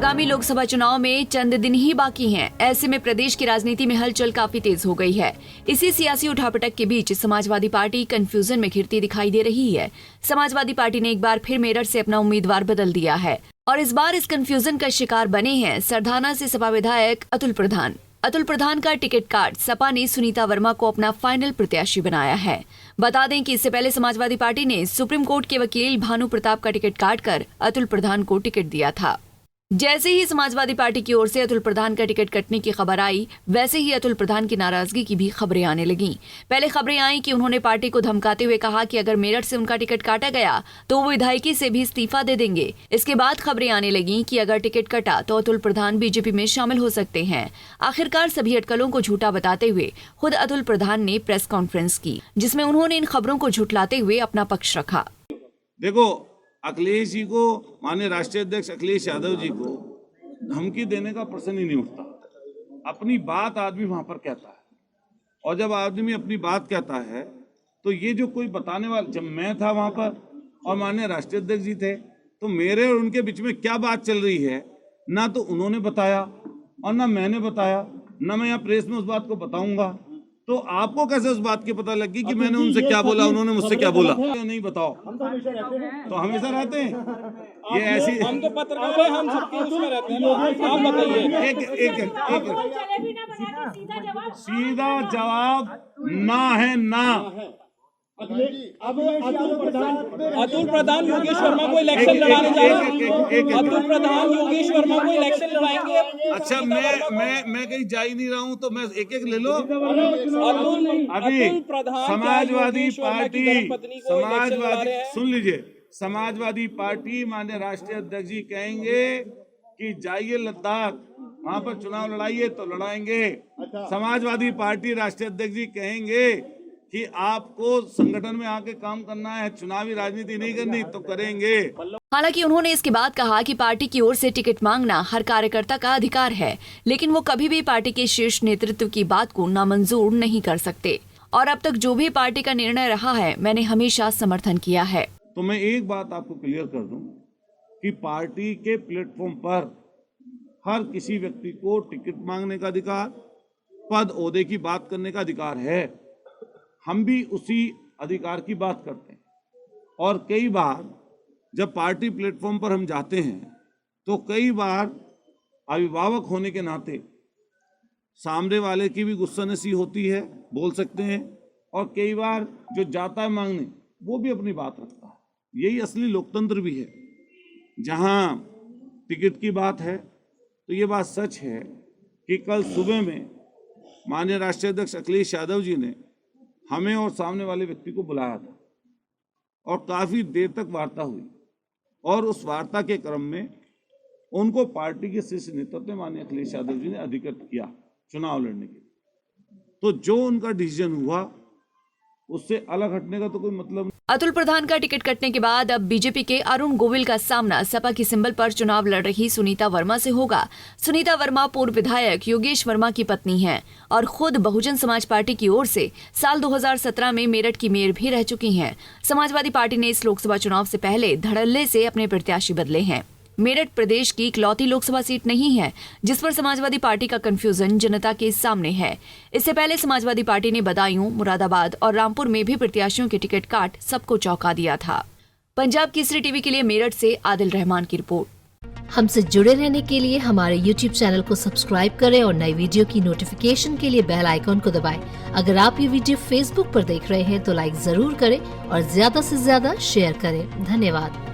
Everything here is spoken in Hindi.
आगामी लोकसभा चुनाव में चंद दिन ही बाकी हैं। ऐसे में प्रदेश की राजनीति में हलचल काफी तेज हो गई है। इसी सियासी उठापटक के बीच समाजवादी पार्टी कंफ्यूजन में घिरती दिखाई दे रही है। समाजवादी पार्टी ने एक बार फिर मेरठ से अपना उम्मीदवार बदल दिया है और इस बार इस कंफ्यूजन का शिकार बने हैं सरधाना से सपा विधायक अतुल प्रधान। अतुल प्रधान का टिकट काट सपा ने सुनीता वर्मा को अपना फाइनल प्रत्याशी बनाया है। बता दें कि इससे पहले समाजवादी पार्टी ने सुप्रीम कोर्ट के वकील भानु प्रताप का टिकट काटकर अतुल प्रधान को टिकट दिया था। जैसे ही समाजवादी पार्टी की ओर से अतुल प्रधान का टिकट कटने की खबर आई, वैसे ही अतुल प्रधान की नाराजगी की भी खबरें आने लगीं। पहले खबरें आई कि उन्होंने पार्टी को धमकाते हुए कहा कि अगर मेरठ से उनका टिकट काटा गया तो वो विधायकी से भी इस्तीफा दे देंगे। इसके बाद खबरें आने लगीं कि अगर टिकट कटा तो अतुल प्रधान बीजेपी में शामिल हो सकते हैं। आखिरकार सभी अटकलों को झूठा बताते हुए खुद अतुल प्रधान ने प्रेस कॉन्फ्रेंस की, जिसमें उन्होंने इन खबरों को झुठलाते हुए अपना पक्ष रखा। देखो, अखिलेश जी को, माननीय राष्ट्रीय अध्यक्ष अखिलेश यादव जी को धमकी देने का प्रश्न ही नहीं उठता। अपनी बात आदमी वहां पर कहता है, और जब आदमी अपनी बात कहता है तो ये जो कोई बताने वाला, जब मैं था वहां पर और माननीय राष्ट्रीय अध्यक्ष जी थे, तो मेरे और उनके बीच में क्या बात चल रही है, ना तो उन्होंने बताया और ना मैंने बताया, ना मैं यहाँ प्रेस में उस बात को बताऊंगा। तो आपको कैसे उस बात की पता लगी कि मैंने उनसे क्या बोला, उन्होंने मुझसे क्या बोला? नहीं बताओ। तो हमेशा रहते हैं ये ऐसी। हम तो पत्रकार हैं, हम सबके उसमें रहते हैं। आप बताइए। एक सीधा जवाब ना है, ना। अब अतुल प्रधान योगेश वर्मा को इलेक्शन लड़ाने जा रहे हैं। अतुल प्रधान योगेश वर्मा को इलेक्शन लड़ाएंगे। अच्छा, मैं कहीं जा ही नहीं रहा हूँ, तो मैं एक ले लो। अभी समाजवादी सुन लीजिए, समाजवादी पार्टी माननीय राष्ट्रीय अध्यक्ष जी कहेंगे कि जाइए लद्दाख, वहां पर चुनाव लड़ाइए तो लड़ाएंगे। समाजवादी पार्टी राष्ट्रीय अध्यक्ष जी कहेंगे कि आपको संगठन में आके काम करना है, चुनावी राजनीति नहीं करनी, तो करेंगे। हालांकि उन्होंने इसके बाद कहा कि पार्टी की ओर से टिकट मांगना हर कार्यकर्ता का अधिकार है, लेकिन वो कभी भी पार्टी के शीर्ष नेतृत्व की बात को नामंजूर नहीं कर सकते और अब तक जो भी पार्टी का निर्णय रहा है, मैंने हमेशा समर्थन किया है। तो मैं एक बात आपको क्लियर कर दूं कि पार्टी के प्लेटफॉर्म पर हर किसी व्यक्ति को टिकट मांगने का अधिकार, पद ओहदे की बात करने का अधिकार है। हम भी उसी अधिकार की बात करते हैं और कई बार जब पार्टी प्लेटफॉर्म पर हम जाते हैं तो कई बार अभिभावक होने के नाते सामने वाले की भी गुस्सानसी होती है, बोल सकते हैं, और कई बार जो जाता है मांगने वो भी अपनी बात रखता है। यही असली लोकतंत्र भी है। जहां टिकट की बात है तो ये बात सच है कि कल सुबह में माननीय राष्ट्रीय अध्यक्ष अखिलेश यादव जी ने हमें और सामने वाले व्यक्ति को बुलाया था और काफी देर तक वार्ता हुई, और उस वार्ता के क्रम में उनको पार्टी के शीर्ष नेतृत्व माननीय अखिलेश यादव जी ने अधिकृत किया चुनाव लड़ने के लिए। तो जो उनका डिसीजन हुआ उससे अलग हटने का तो कोई मतलब नहीं। अतुल प्रधान का टिकट कटने के बाद अब बीजेपी के अरुण गोविल का सामना सपा की सिंबल पर चुनाव लड़ रही सुनीता वर्मा से होगा। सुनीता वर्मा पूर्व विधायक योगेश वर्मा की पत्नी हैं और खुद बहुजन समाज पार्टी की ओर से साल 2017 में मेरठ की मेयर भी रह चुकी हैं। समाजवादी पार्टी ने इस लोकसभा चुनाव से पहले धड़ल्ले से अपने प्रत्याशी बदले हैं। मेरठ प्रदेश की इकलौती लोकसभा सीट नहीं है जिस पर समाजवादी पार्टी का कंफ्यूजन जनता के सामने है। इससे पहले समाजवादी पार्टी ने बदायूं, मुरादाबाद और रामपुर में भी प्रत्याशियों के टिकट काट सबको चौंका दिया था। पंजाब केसरी टीवी के लिए मेरठ से आदिल रहमान की रिपोर्ट। हमसे जुड़े रहने के लिए हमारे YouTube चैनल को सब्सक्राइब करें और नई वीडियो की नोटिफिकेशन के लिए बेल आइकॉन को दबाएं। अगर आप ये वीडियो Facebook पर देख रहे हैं तो लाइक जरूर करें और ज्यादा से ज्यादा शेयर करें। धन्यवाद।